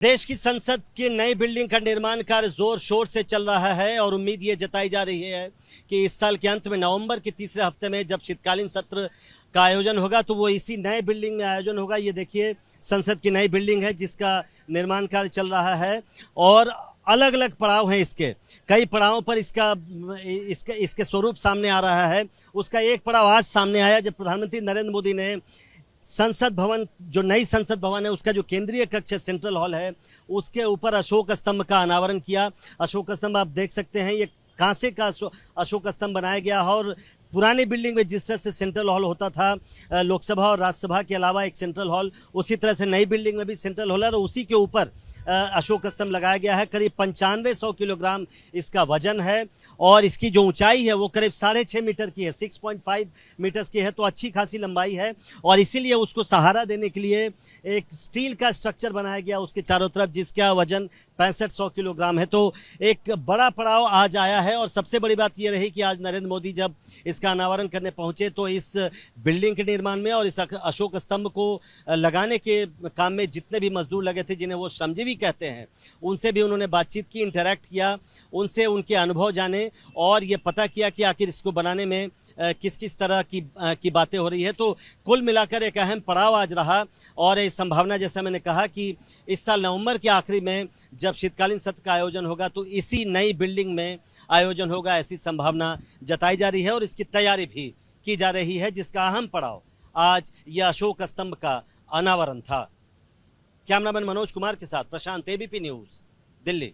देश की संसद की नई बिल्डिंग का निर्माण कार्य जोर शोर से चल रहा है और उम्मीद ये जताई जा रही है कि इस साल के अंत में नवंबर के तीसरे हफ्ते में जब शीतकालीन सत्र का आयोजन होगा तो वो इसी नए बिल्डिंग में आयोजन होगा। ये देखिए संसद की नई बिल्डिंग है जिसका निर्माण कार्य चल रहा है और अलग अलग पड़ाव हैं। इसके कई पड़ावों पर इसके स्वरूप सामने आ रहा है। उसका एक पड़ाव आज सामने आया जब प्रधानमंत्री नरेंद्र मोदी ने संसद भवन, जो नई संसद भवन है उसका जो केंद्रीय कक्ष है, सेंट्रल हॉल है, उसके ऊपर अशोक स्तंभ का अनावरण किया। अशोक स्तंभ आप देख सकते हैं, ये कांसे का अशोक स्तंभ बनाया गया है और पुरानी बिल्डिंग में जिस तरह से सेंट्रल हॉल होता था लोकसभा और राज्यसभा के अलावा एक सेंट्रल हॉल, उसी तरह से नई बिल्डिंग में भी सेंट्रल हॉल है और उसी के ऊपर अशोक स्तंभ लगाया गया है। करीब 9500 किलोग्राम इसका वजन है और इसकी जो ऊंचाई है वो करीब 6.5 मीटर की है, 6.5 मीटर्स की है, तो अच्छी खासी लंबाई है और इसीलिए उसको सहारा देने के लिए एक स्टील का स्ट्रक्चर बनाया गया उसके चारों तरफ, जिसका वजन 6500 किलोग्राम है। तो एक बड़ा पड़ाव आज आया है और सबसे बड़ी बात यह रही कि आज नरेंद्र मोदी जब इसका अनावरण करने पहुंचे तो इस बिल्डिंग के निर्माण में और इस अशोक स्तंभ को लगाने के काम में जितने भी मजदूर लगे थे, जिन्हें वो श्रमजीवी कहते हैं, उनसे भी उन्होंने बातचीत की, इंटरैक्ट किया, उनसे उनके अनुभव जाने और ये पता किया कि आखिर इसको बनाने में किस किस तरह की बातें हो रही है। तो कुल मिलाकर एक अहम पड़ाव आज रहा और इस संभावना, जैसा मैंने कहा कि इस साल नवंबर के आखिरी में जब शीतकालीन सत्र का आयोजन होगा तो इसी नई बिल्डिंग में आयोजन होगा, ऐसी संभावना जताई जा रही है और इसकी तैयारी भी की जा रही है, जिसका अहम पड़ाव आज यह अशोक स्तंभ का अनावरण था। कैमरामैन मनोज कुमार के साथ प्रशांत, एबीपी न्यूज़, दिल्ली।